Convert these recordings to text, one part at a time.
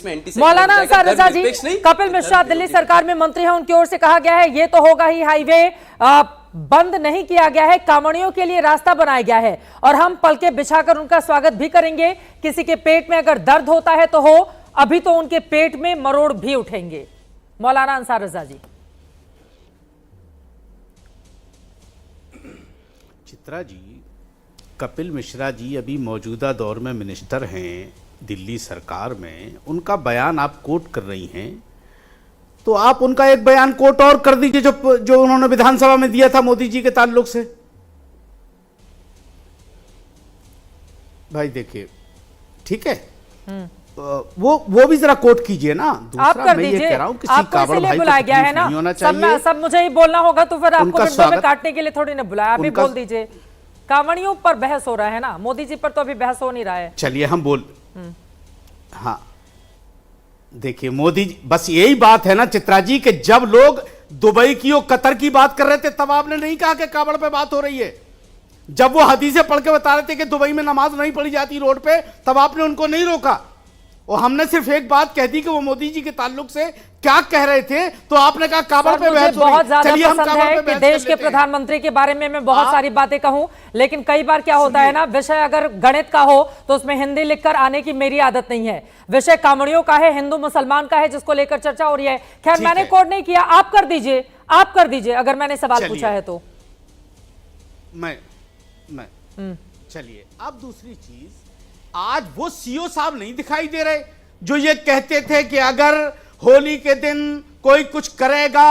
देश में एंटी मौलाना अंसार रजा जी, कपिल मिश्रा दिल्ली सरकार में मंत्री हैं, उनकी ओर से कहा गया है ये तो होगा ही हाईवे बंद नहीं किया गया है, कांवड़ियों के लिए रास्ता बनाया गया है और हम पलके बिछाकर उनका स्वागत भी करेंगे। किसी के पेट में अगर दर्द होता है तो हो, अभी तो उनके पेट में मरोड़ भी उठेंगे। मौलाना अंसार रजा जी। चित्रा जी, कपिल मिश्रा जी अभी मौजूदा दौर में मिनिस्टर हैं दिल्ली सरकार में, उनका बयान आप कोट कर रही हैं, तो आप उनका एक बयान कोट और कर दीजिए जो उन्होंने विधानसभा में दिया था मोदी जी के ताल्लुक से। भाई देखिए, ठीक है, वो भी जरा कोट कीजिए ना। आप कर दीजिए, आपको इसीलिए बुलाया गया है ना, सब मुझे ही बोलना होगा तो फिर आपको विंडो में काटने के लिए थोड़ी ना बुलाया। आप भी बोल दीजिए, कांवड़ियों पर बहस हो रहा है ना, मोदी जी पर तो अभी बहस हो नहीं रहा है। चलिए हम बोल, हाँ देखिए मोदी जी, बस यही बात है ना चित्रा जी कि जब लोग दुबई की और कतर की बात कर रहे थे तब आपने नहीं कहा कि कांवड़ पे बात हो रही है। जब वो हदीसें पढ़ के बता रहे थे कि दुबई में नमाज नहीं पढ़ी जाती रोड पे, तब आपने उनको नहीं रोका और हमने सिर्फ एक बात कह दी कि वो मोदी जी के ताल्लुक से क्या कह रहे थे, तो आपने कहा कांवड़ पे बहस। बहुत ज्यादा पसंद है कि देश के प्रधानमंत्री के बारे में मैं बहुत सारी बातें कहूं, लेकिन कई बार क्या होता है ना, विषय अगर गणित का हो तो उसमें हिंदी लिखकर आने की मेरी आदत नहीं है। विषय कांवड़ियों का है, हिंदू मुसलमान का है, जिसको लेकर चर्चा हो रही है। खैर मैंने कोड नहीं किया, आप कर दीजिए, आप कर दीजिए अगर मैंने सवाल पूछा है तो। मैं चलिए, अब दूसरी चीज, आज वो सीओ साहब नहीं दिखाई दे रहे जो ये कहते थे कि अगर होली के दिन कोई कुछ करेगा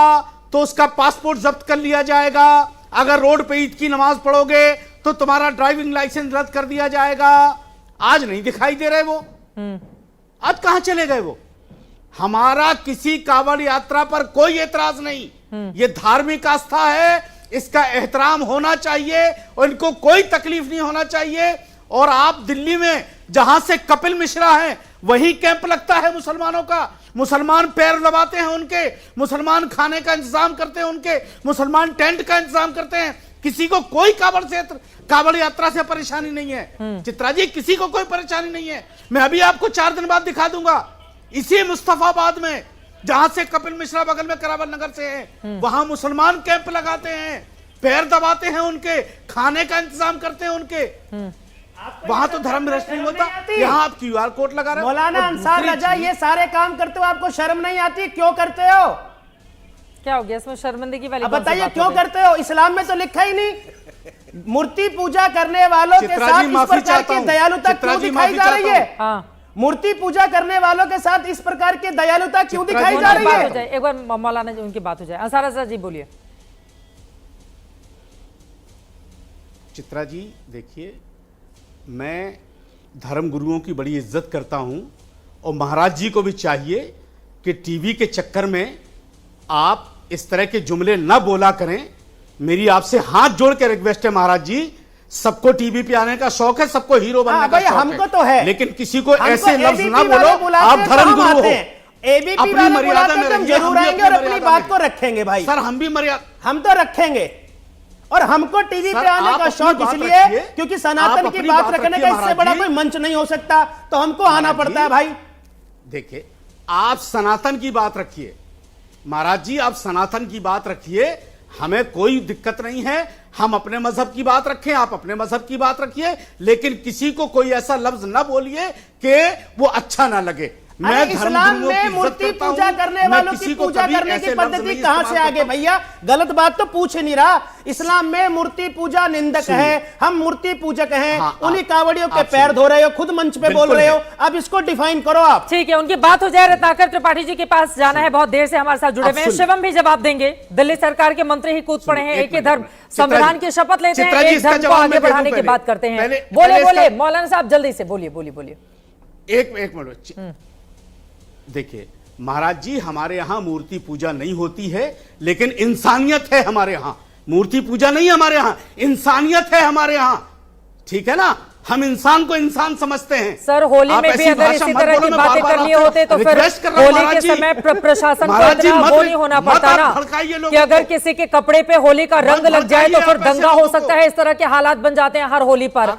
तो उसका पासपोर्ट जब्त कर लिया जाएगा, अगर रोड पे ईद की नमाज पढ़ोगे तो तुम्हारा ड्राइविंग लाइसेंस रद्द कर दिया जाएगा। आज नहीं दिखाई दे रहे वो, आज कहां चले गए वो? हमारा किसी कांवड़ यात्रा पर कोई एतराज नहीं, ये धार्मिक आस्था है, इसका एहतराम होना चाहिए और इनको कोई तकलीफ नहीं होना चाहिए। और आप दिल्ली में जहां से कपिल मिश्रा हैं वहीं कैंप लगता है मुसलमानों का, मुसलमान पैर दबाते हैं उनके, मुसलमान खाने का इंतजाम करते हैं उनके, मुसलमान टेंट का इंतजाम करते हैं। किसी को कोई कांवड़ यात्रा से परेशानी नहीं है चित्रा जी, किसी को कोई परेशानी नहीं है। मैं अभी आपको 4 दिन बाद दिखा दूंगा, इसी मुस्तफाबाद में जहां से कपिल मिश्रा बगल में करावल नगर से हैं, वहां मुसलमान कैंप लगाते हैं, पैर दबाते हैं उनके, खाने का इंतजाम करते हैं उनके। वहां तो धर्म भ्रष्ट नहीं होता, यहाँ आप QR कोड लगा रहे हो। मौलाना अंसार रजा, ये सारे काम करते हो, आपको शर्म नहीं आती? क्यों करते हो? क्या हो गया इसमें शर्मिंदगी वाली? बताइए क्यों करते हो? इस्लाम में तो लिखा ही नहीं। मूर्ति पूजा करने वालों के साथ इस प्रकार की दयालुता क्यों दिखाई जा रही है? मूर्ति पूजा करने वालों के साथ इस प्रकार की दयालुता क्यों दिखाई जा रही है? एक बार मौलाना जी उनकी बात हो जाए। अंसार रजा जी बोलिए। चित्रा जी देखिए, मैं धर्म गुरुओं की बड़ी इज्जत करता हूं और महाराज जी को भी चाहिए कि टीवी के चक्कर में आप इस तरह के जुमले न बोला करें। मेरी आपसे हाथ जोड़ के रिक्वेस्ट है महाराज जी, सबको टीवी पे आने का शौक है, सबको हीरो बनने का शौक हमको तो है, लेकिन किसी को ऐसे लफ्ज ना बोलो आप धर्म गुरु हो। अपनी मर्यादा में रहिए, जरूर आएंगे और अपनी बात को रखेंगे भाई। सर हम भी मर्यादा, हम तो रखेंगे, और हमको टीवी पे आने का शौक इसलिए क्योंकि सनातन की बात रखने का इससे बड़ा कोई मंच नहीं हो सकता, तो हमको आना पड़ता है भाई। देखिए, आप सनातन की बात रखिए महाराज जी, आप सनातन की बात रखिए, हमें कोई दिक्कत नहीं है। हम अपने मजहब की बात रखें, आप अपने मजहब की बात रखिए, लेकिन किसी को कोई ऐसा लफ्ज ना बोलिए कि वो अच्छा ना लगे। मैं इस्लाम में मूर्ति पूजा करने वालों की पूजा करने की पद्धति कहां से आ गई भैया? गलत बात तो पूछ नहीं रहा। इस्लाम में मूर्ति पूजा निंदक है, हम मूर्ति पूजक हैं। उन्हीं कांवड़ियों के पैर धो रहे हो, खुद मंच पे बोल रहे हो, अब इसको डिफाइन करो आप। ठीक है, उनकी बात हो जाए। रत्नाकर त्रिपाठी जी के पास जाना है, बहुत देर से हमारे साथ जुड़े हुए हैं। शिवम भी जवाब देंगे। दिल्ली सरकार के मंत्री ही कूद पड़े हैं, एक ही धर्म, संविधान की शपथ लेते हैं, एक धर्म को आगे बढ़ाने की बात करते हैं। बोले मौलाना साहब जल्दी से बोलिए। एक मिनट देखिए महाराज जी, हमारे यहां मूर्ति पूजा नहीं होती है, लेकिन इंसानियत है हमारे यहां। मूर्ति पूजा नहीं हमारे यहां, इंसानियत है हमारे यहां, ठीक है ना? हम इंसान को इंसान समझते हैं। सर होली में भी अगर इसी तरह की बातें करनी होते तो फिर होली के समय प्रशासन को इतना वो नहीं होना पड़ता ना कि अगर किसी के कपड़े पे होली का रंग लग जाए तो फिर दंगा हो सकता है। इस तरह के हालात बन जाते हैं हर होली पर।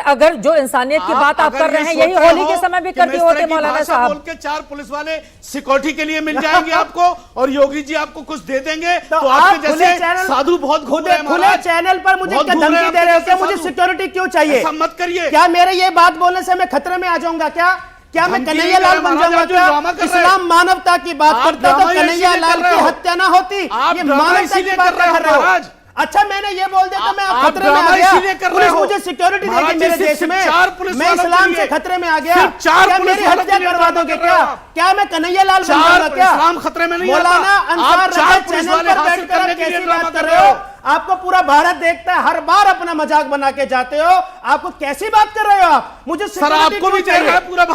अगर जो इंसानियत की बात आप कर रहे हैं यही होली के समय भी कर दिए होते मौलाना साहब। बोल के 4 पुलिस वाले सिक्योरिटी के लिए मिल जाएंगे आपको और योगी जी आपको कुछ दे देंगे तो आपके जैसे साधु बहुत खुले चैनल पर मुझे धमकी दे रहे हो। मुझे सिक्योरिटी क्यों चाहिए? मत करिए। क्या मेरे ये बात बोलने से मैं खतरे में आ जाऊंगा? क्या मैं कन्हैया लाल बन जाऊंगा? क्या इस्लाम मानवता की बात करता तो कन्हैया लाल की हत्या ना होती? ये मानवता की बात कर रहे हो। अच्छा मैंने ये बोल दिया तो मैं खतरे में आ गया। पुलिस मुझे सिक्योरिटी देगी मेरे देश में, मैं इस्लाम से खतरे में आ गया। क्या मेरी हत्या करवा दोगे? क्या मैं कन्हैया लाल बन जाऊंगा? क्या इस्लाम खतरे में नहीं? मौलाना अंसार चैनल पर बैठकर कैसी बात कर रहे हो? आपको पूरा भारत देखता है, हर बार अपना मजाक बना के जाते हो। आपको कैसी बात कर रहे हो आप? मुझे सर आपको भी चाहिए पूरा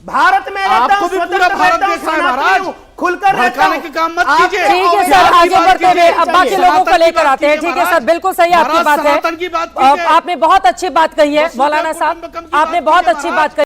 भारत में रहता हूं, पूरा भारत देख रहा है महाराज, खुलकर रहता हूं। के काम मत कीजिए। ठीक है सर, आगे बढ़ते हुए अब बाकी लोगों को लेकर आते हैं। ठीक है सर, बिल्कुल सही आपकी बात है। आपने बहुत अच्छी बात कही है मौलाना साहब, आपने बहुत अच्छी बात कही।